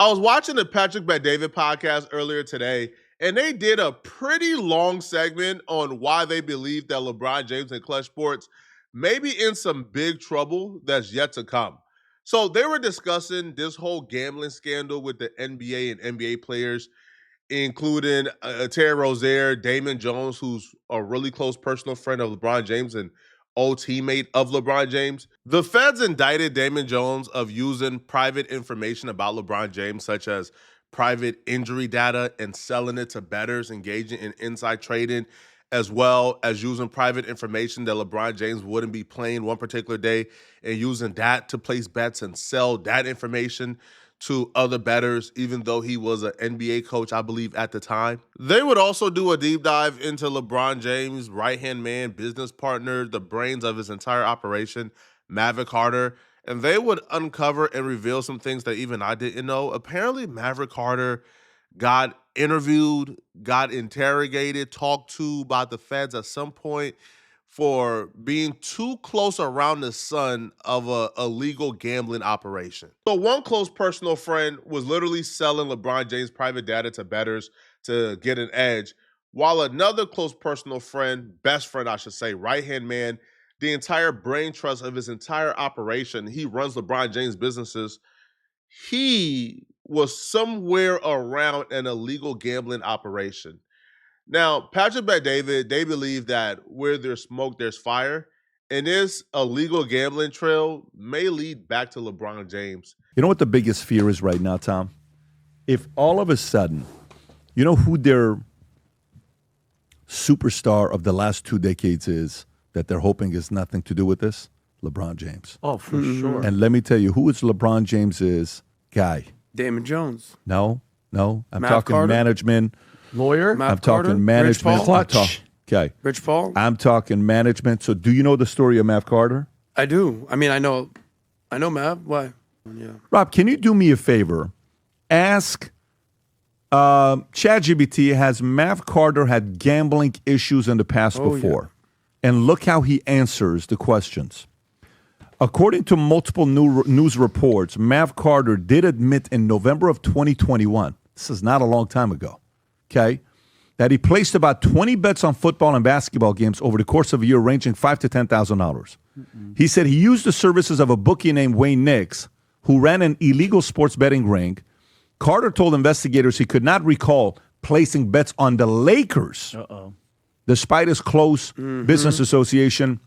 I was watching the Patrick Bet-David podcast earlier today, and they did a pretty long segment on why they believe that LeBron James and Clutch Sports may be in some big trouble that's yet to come. So they were discussing this whole gambling scandal with the NBA and NBA players, including Terry Rozier, Damon Jones, who's a really close personal friend of LeBron James and old teammate of LeBron James. The feds indicted Damon Jones of using private information about LeBron James, such as private injury data, and selling it to bettors engaging in inside trading, as well as using private information that LeBron James wouldn't be playing one particular day and using that to place bets and sell that information to other bettors, even though he was an NBA coach, I believe, at the time. They would also do a deep dive into LeBron James' right-hand man, business partner, the brains of his entire operation, Maverick Carter, and they would uncover and reveal some things that even I didn't know. Apparently, Maverick Carter got interviewed, got interrogated, talked to by the feds at some point for being too close around the son of a illegal gambling operation. So one close personal friend was literally selling LeBron James' private data to bettors to get an edge, while another close personal friend, best friend I should say, right-hand man, the entire brain trust of his entire operation, he runs LeBron James businesses, he was somewhere around an illegal gambling operation. Now, Patrick Bet-David, they believe that where there's smoke, there's fire. And this illegal gambling trail may lead back to LeBron James. You know what the biggest fear is right now, Tom? If all of a sudden, you know who their superstar of the last 2 decades is that they're hoping is nothing to do with this? LeBron James. Oh, for sure. And let me tell you, who is LeBron James's guy? Damon Jones. No. I'm Mav talking Carter? management. Lawyer? I'm talking management. Rich Paul? Okay. Rich Paul? I'm talking management. So do you know the story of Mav Carter? I do. I mean, I know Mav. Why? Yeah. Rob, can you do me a favor? Ask ChatGPT, has Mav Carter had gambling issues in the past before? Yeah. And look how he answers the questions. According to multiple news reports, Mav Carter did admit in November of 2021, this is not a long time ago, okay, that he placed about 20 bets on football and basketball games over the course of a year, ranging $5,000 to $10,000. He said he used the services of a bookie named Wayne Nix, who ran an illegal sports betting ring. Carter told investigators he could not recall placing bets on the Lakers, despite his close business association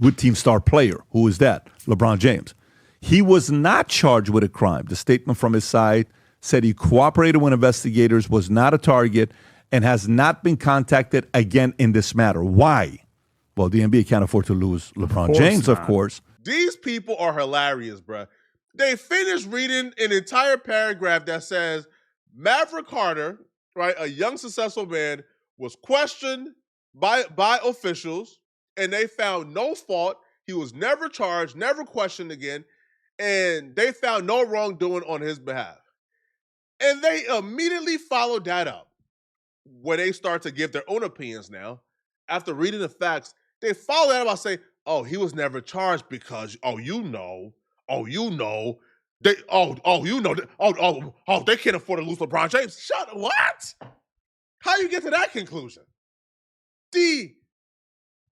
with team star player. Who is that? LeBron James. He was not charged with a crime. The statement from his side said he cooperated with investigators, was not a target, and has not been contacted again in this matter. Why? Well, the NBA can't afford to lose LeBron James, of course. These people are hilarious, bruh. They finished reading an entire paragraph that says Maverick Carter, right, a young successful man, was questioned by officials, and they found no fault. He was never charged, never questioned again, and they found no wrongdoing on his behalf. And they immediately followed that up when they start to give their own opinions now. After reading the facts, they follow that up by saying, oh, he was never charged because, they can't afford to lose LeBron James. What? How you get to that conclusion? The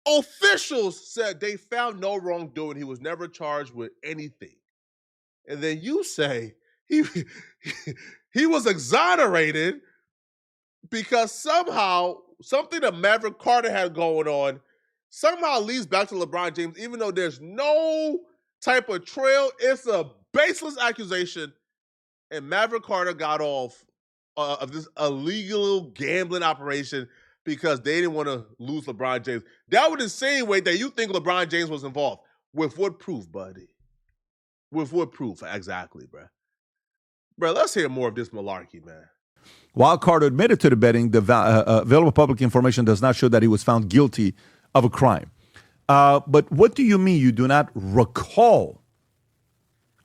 officials said they found no wrongdoing. He was never charged with anything. And then you say he was exonerated because somehow something that Maverick Carter had going on somehow leads back to LeBron James, even though there's no type of trail. It's a baseless accusation. And Maverick Carter got off of this illegal gambling operation because they didn't want to lose LeBron James. That would insinuate that you think LeBron James was involved. With what proof, buddy? With what proof? Exactly, bro. Bro, let's hear more of this malarkey, man. While Carter admitted to the betting, the available public information does not show that he was found guilty of a crime. But what do you mean you do not recall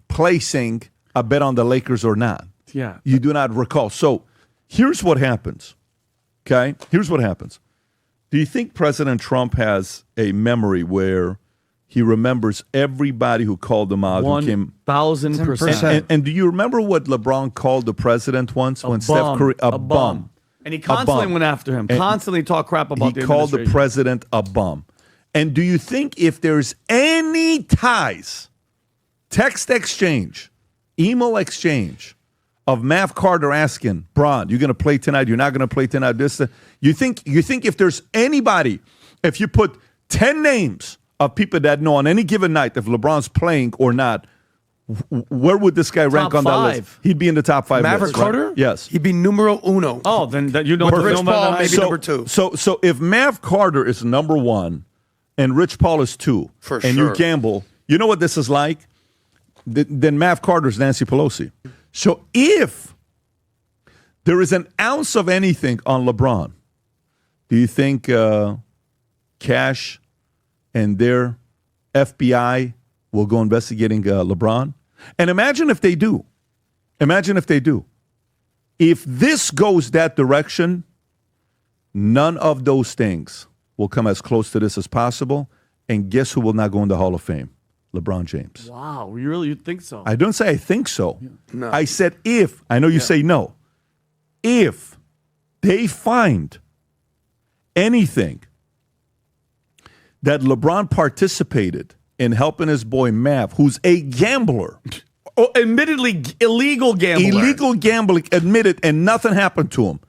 placing a bet on the Lakers or not? Yeah. You do not recall. So here's what happens. Okay? Here's what happens. Do you think President Trump has a memory where he remembers everybody who called him out. Who came 1,000%. And do you remember what LeBron called the president once when Steph Curry a bum? And he constantly went after him. Constantly talked crap about the He called the administration. president a bum. And do you think if there's any ties, text exchange, email exchange of Mav Carter asking, Bron, you're going to play tonight, you're not going to play tonight, you think if there's anybody, if you put 10 names of people that know on any given night if LeBron's playing or not, where would this guy rank on that list? He'd be in the top 5 Maverick list, right? Carter? Yes. He'd be numero uno. Oh, then you know With the Rich film Paul, that maybe night? number 2. So if Mav Carter is number 1 and Rich Paul is 2, For and sure. you gamble, you know what this is like? Then Mav Carter's Nancy Pelosi. So if there is an ounce of anything on LeBron, do you think Cash and their FBI will go investigating LeBron? And imagine if they do. If this goes that direction, none of those things will come as close to this as possible. And guess who will not go in the Hall of Fame? LeBron James. Wow, you think so? I don't say I think so. Yeah. No. I said if. I know you say no. If they find anything that LeBron participated in helping his boy Mav, who's a gambler, Admittedly, illegal gambler. illegal gambling, admitted, and nothing happened to him.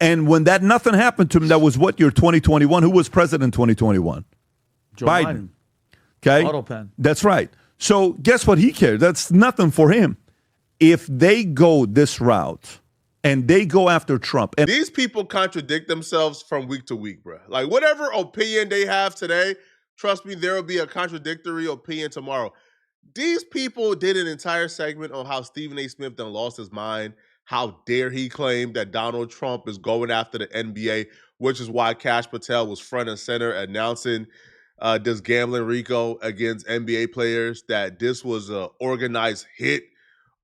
And when that nothing happened to him, that was what year? 2021? Who was president in 2021? Joe Biden. Okay? Auto pen. That's right. So guess what he cares? That's nothing for him. If they go this route and they go after Trump. And These people contradict themselves from week to week, bro. Like, whatever opinion they have today, trust me, there will be a contradictory opinion tomorrow. These people did an entire segment on how Stephen A. Smith done lost his mind. How dare he claim that Donald Trump is going after the NBA, which is why Kash Patel was front and center announcing this gambling RICO against NBA players, that this was an organized hit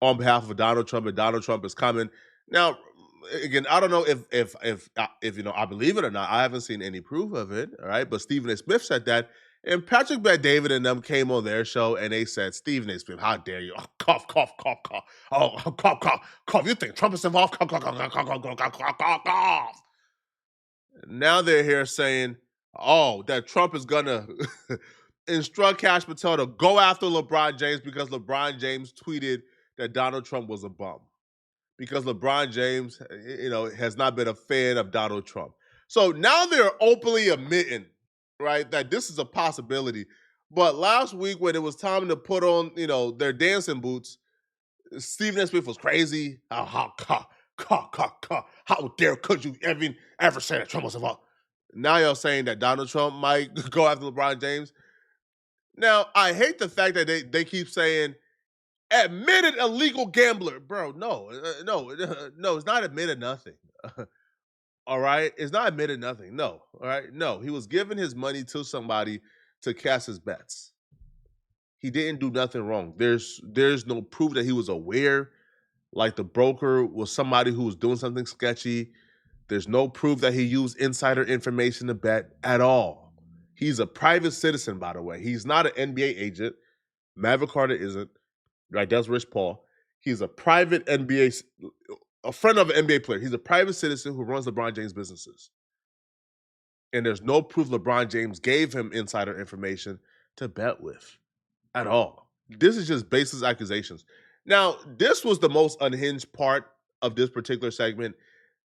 on behalf of Donald Trump, and Donald Trump is coming. Now, again, I don't know if you know, I believe it or not. I haven't seen any proof of it, all right? But Stephen A. Smith said that. And Patrick Bet-David and them came on their show and they said, Stephen A. Smith, how dare you? Oh, cough, cough, cough, cough. Oh, cough, cough, cough. You think Trump is involved? Cough, cough, cough, cough, cough, cough, cough, cough, cough, cough. Now they're here saying, oh, that Trump is going to instruct Kash Patel to go after LeBron James because LeBron James tweeted that Donald Trump was a bum. Because LeBron James, you know, has not been a fan of Donald Trump. So now they're openly admitting, right, that this is a possibility. But last week when it was time to put on, you know, their dancing boots, Stephen A. Smith was crazy. How dare could you ever say that Trump was involved? Now you're saying that Donald Trump might go after LeBron James. Now, I hate the fact that they keep saying, admitted illegal gambler. Bro, no, it's not admitted nothing. All right? It's not admitted nothing. No. All right? No. He was giving his money to somebody to cast his bets. He didn't do nothing wrong. There's no proof that he was aware, like the broker was somebody who was doing something sketchy. There's no proof that he used insider information to bet at all. He's a private citizen, by the way. He's not an NBA agent. Maverick Carter isn't. Right? That's Rich Paul. He's a private NBA, a friend of an NBA player. He's a private citizen who runs LeBron James businesses. And there's no proof LeBron James gave him insider information to bet with at all. This is just baseless accusations. Now, this was the most unhinged part of this particular segment.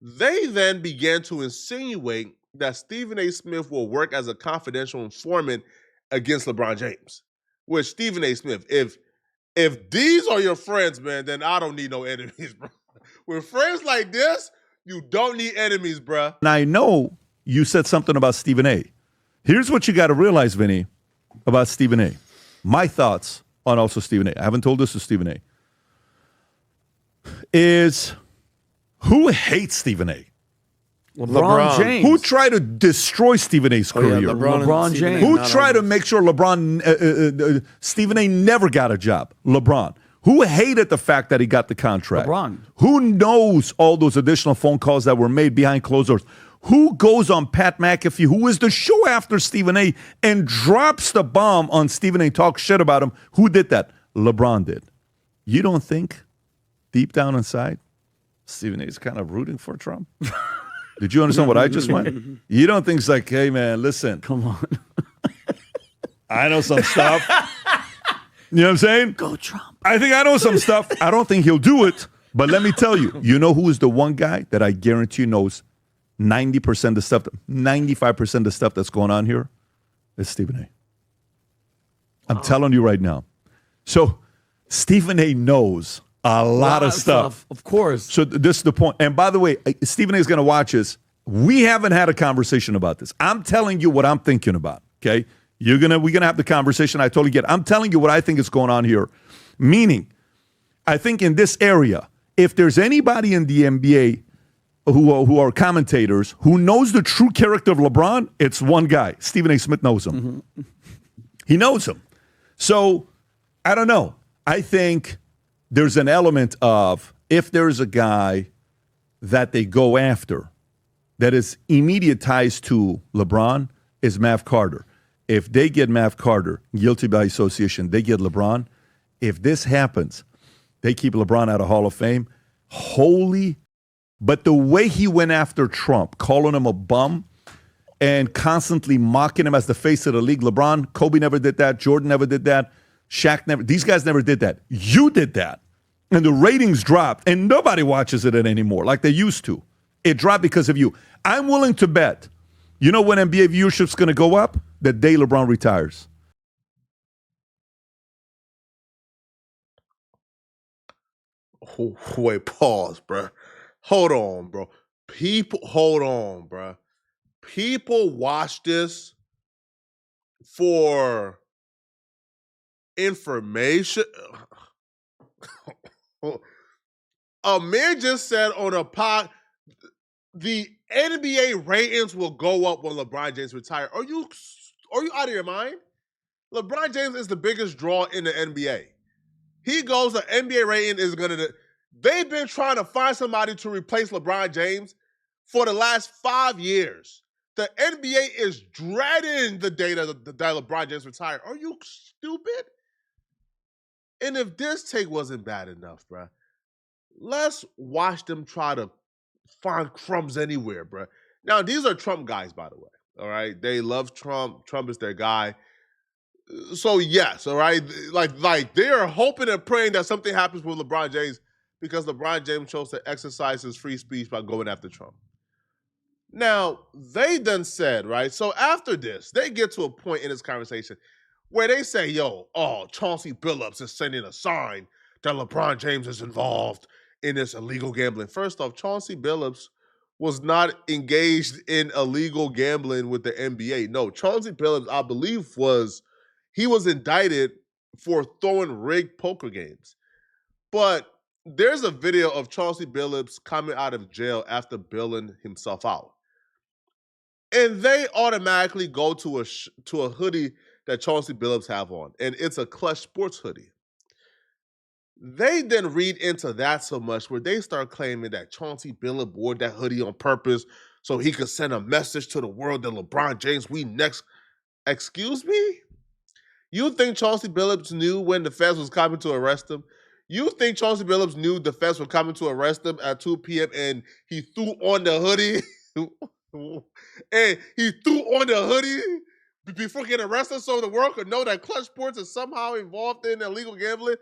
They then began to insinuate that Stephen A. Smith will work as a confidential informant against LeBron James. Which, Stephen A. Smith, if these are your friends, man, then I don't need no enemies, bro. With friends like this, you don't need enemies, bro. And I know you said something about Stephen A. Here's what you got to realize, Vinny, about Stephen A. My thoughts on also Stephen A. I haven't told this to Stephen A. Is who hates Stephen A? LeBron James. Who tried to destroy Stephen A's career? Yeah, LeBron James. Who tried to make sure Stephen A. never got a job? LeBron. Who hated the fact that he got the contract? LeBron. Who knows all those additional phone calls that were made behind closed doors? Who goes on Pat McAfee, who is the show after Stephen A., and drops the bomb on Stephen A., talks shit about him? Who did that? LeBron did. You don't think deep down inside Stephen A. is kind of rooting for Trump? Did you understand what I just went? You don't think it's like, hey, man, listen. Come on. I know some stuff. You know what I'm saying? Go Trump. I think I know some stuff. I don't think he'll do it. But let me tell you, you know who is the one guy that I guarantee knows 90% of the stuff, 95% of the stuff that's going on here? It's Stephen A. I'm telling you right now. So Stephen A. knows a lot of stuff. Of course. So this is the point. And by the way, Stephen A. is going to watch this. We haven't had a conversation about this. I'm telling you what I'm thinking about, okay? We're gonna have the conversation. I totally get it. I'm telling you what I think is going on here. Meaning, I think in this area, if there's anybody in the NBA who are commentators who knows the true character of LeBron, it's one guy. Stephen A. Smith knows him. Mm-hmm. He knows him. So, I don't know. I think there's an element of if there's a guy that they go after that is immediate ties to LeBron is Mav Carter. If they get Mav Carter guilty by association, they get LeBron. If this happens, they keep LeBron out of Hall of Fame. But the way he went after Trump, calling him a bum and constantly mocking him as the face of the league. LeBron, Kobe never did that. Jordan never did that. Shaq never. These guys never did that. You did that. And the ratings dropped. And nobody watches it anymore like they used to. It dropped because of you. I'm willing to bet. You know when NBA viewership's going to go up? The day LeBron retires. Oh, wait, pause, bro. Hold on, bro. Hold on, bro. People watch this for information. A man just said on a pod, the NBA ratings will go up when LeBron James retires. Are you out of your mind? LeBron James is the biggest draw in the NBA. He goes, the NBA rating is going to... They've been trying to find somebody to replace LeBron James for the last 5 years. The NBA is dreading the data that LeBron James retired. Are you stupid? And if this take wasn't bad enough, bro, let's watch them try to find crumbs anywhere, bro. Now, these are Trump guys, by the way, all right? They love Trump. Trump is their guy. So, yes, all right? Like they are hoping and praying that something happens with LeBron James because LeBron James chose to exercise his free speech by going after Trump. Now, they then said, right? So after this, they get to a point in this conversation where they say, Chauncey Billups is sending a sign that LeBron James is involved in this illegal gambling. First off, Chauncey Billups was not engaged in illegal gambling with the NBA. No, Chauncey Billups, I believe, was indicted for throwing rigged poker games. But there's a video of Chauncey Billups coming out of jail after bailing himself out. And they automatically go to a hoodie that Chauncey Billups have on, and it's a Clutch Sports hoodie. They then read into that so much where they start claiming that Chauncey Billups wore that hoodie on purpose so he could send a message to the world that LeBron James, we next. Excuse me? You think Chauncey Billups knew when the feds was coming to arrest him? You think Chauncey Billups knew the feds were coming to arrest him at 2 p.m. and he threw on the hoodie? And he threw on the hoodie before getting arrested so the world could know that Clutch Sports is somehow involved in illegal gambling?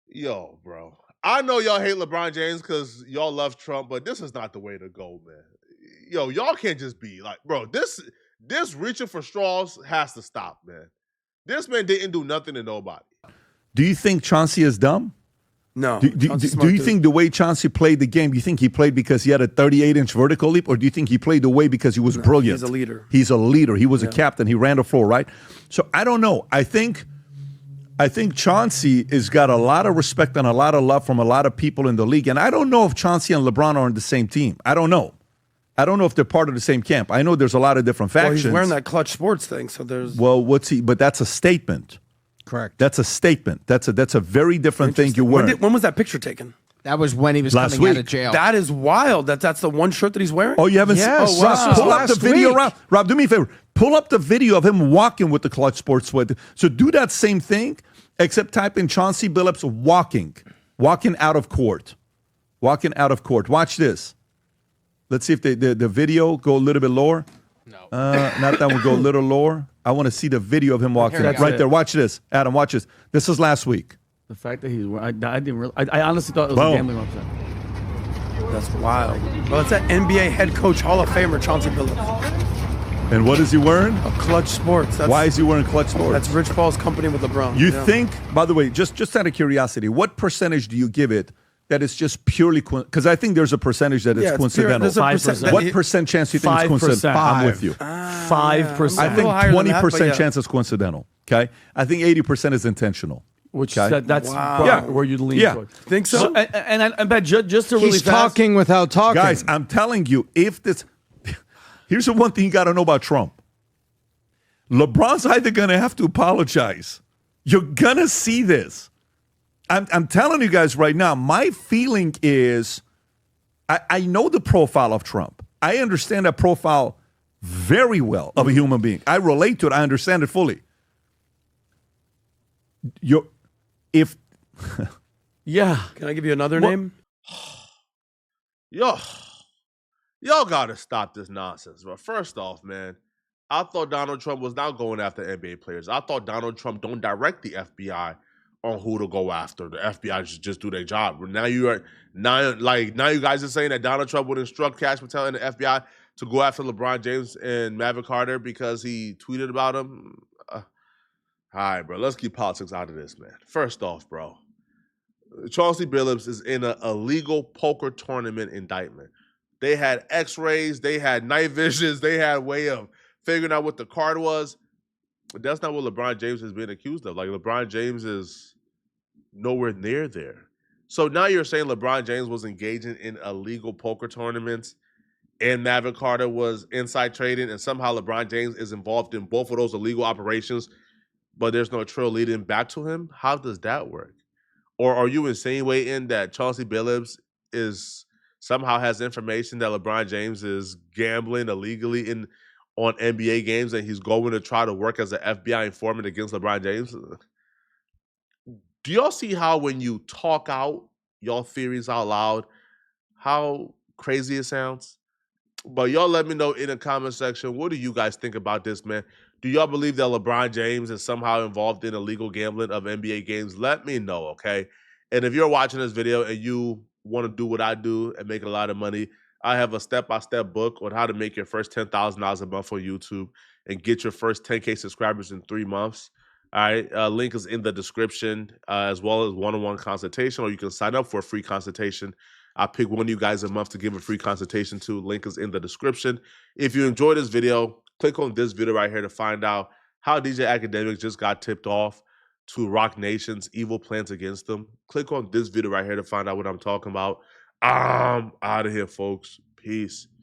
Yo, bro. I know y'all hate LeBron James because y'all love Trump, but this is not the way to go, man. Yo, y'all can't just be like, bro, this reaching for straws has to stop, man. This man didn't do nothing to nobody. Do you think Chauncey is dumb? No. Do you think the way Chauncey played the game, do you think he played because he had a 38-inch vertical leap, or do you think he played the way because he was brilliant? He's a leader. He's a leader. He was a captain. He ran the floor, right? So I don't know. I think Chauncey has got a lot of respect and a lot of love from a lot of people in the league. And I don't know if Chauncey and LeBron are on the same team. I don't know. I don't know if they're part of the same camp. I know there's a lot of different factions. Well, he's wearing that Clutch Sports thing, so there's... Well, but that's a statement. Correct. That's a statement. That's a very different thing you're wearing. When was that picture taken? That was when he was Last coming out week. of jail. That is wild. That's the one shirt that he's wearing. Oh, you haven't Yes. seen? Oh, This wow. was Pull up the last video. week. Rob, do me a favor. Pull up the video of him walking with the Clutch Sports sweat. So do that same thing, except type in Chauncey Billups walking out of court. Walking out of court. Watch this. Let's see if the video go a little bit lower. No. Not that one. Go a little lower. I want to see the video of him walking. That's Right it. there. Watch this. Adam, watch this. This is last week. The fact that he's, I didn't really, I honestly thought it was Boom. a gambling website. That's wild. Well, it's that NBA head coach, Hall of Famer Chauncey Billups. And what is he wearing? A Clutch Sports. That's, Why is he wearing Clutch Sports? That's Rich Paul's company with LeBron. You Yeah. think, by the way, just out of curiosity, what percentage do you give it that it's just purely because I think there's a percentage that it's Yeah, it's coincidental. there's a 5%. that What he- percent chance do you think it's 5%. coincidental? I'm with you. 5%. I a little think higher than that, but 20% yeah. chance is coincidental. Okay, I think 80% is intentional. Which Okay. that's Wow. Yeah. where you lean Yeah. toward. Think so? And I bet just to really He's fast, talking without talking. Guys, I'm telling you, if this, here's the one thing you got to know about Trump. LeBron's either going to have to apologize. You're going to see this. I'm telling you guys right now, my feeling is I know the profile of Trump. I understand that profile very well of a human being. I relate to it. I understand it fully. yeah. Can I give you another name? Y'all gotta stop this nonsense, bro. First off, man, I thought Donald Trump was not going after NBA players. I thought Donald Trump don't direct the FBI on who to go after. The FBI should just do their job. Now you guys are saying that Donald Trump would instruct Cash Patel and the FBI to go after LeBron James and Maverick Carter because he tweeted about him. All right, bro. Let's keep politics out of this, man. First off, bro, Chauncey Billups is in an illegal poker tournament indictment. They had x-rays, they had night visions, they had a way of figuring out what the card was. But that's not what LeBron James is being accused of. Like, LeBron James is nowhere near there. So now you're saying LeBron James was engaging in illegal poker tournaments and Maverick Carter was inside trading, and somehow LeBron James is involved in both of those illegal operations, but there's no trail leading back to him? How does that work? Or are you insinuating that Chauncey Billups somehow has information that LeBron James is gambling illegally on NBA games and he's going to try to work as an FBI informant against LeBron James? Do y'all see how when you talk out y'all theories out loud, how crazy it sounds? But y'all let me know in the comment section, what do you guys think about this, man? Do y'all believe that LeBron James is somehow involved in illegal gambling of NBA games? Let me know, okay? And if you're watching this video and you want to do what I do and make a lot of money, I have a step-by-step book on how to make your first $10,000 a month on YouTube and get your first 10K subscribers in 3 months. All right, link is in the description, as well as one-on-one consultation, or you can sign up for a free consultation. I'll pick one of you guys a month to give a free consultation to. Link is in the description. If you enjoyed this video, click on this video right here to find out how DJ Academics just got tipped off to Rock Nation's evil plans against them. Click on this video right here to find out what I'm talking about. I'm out of here, folks. Peace.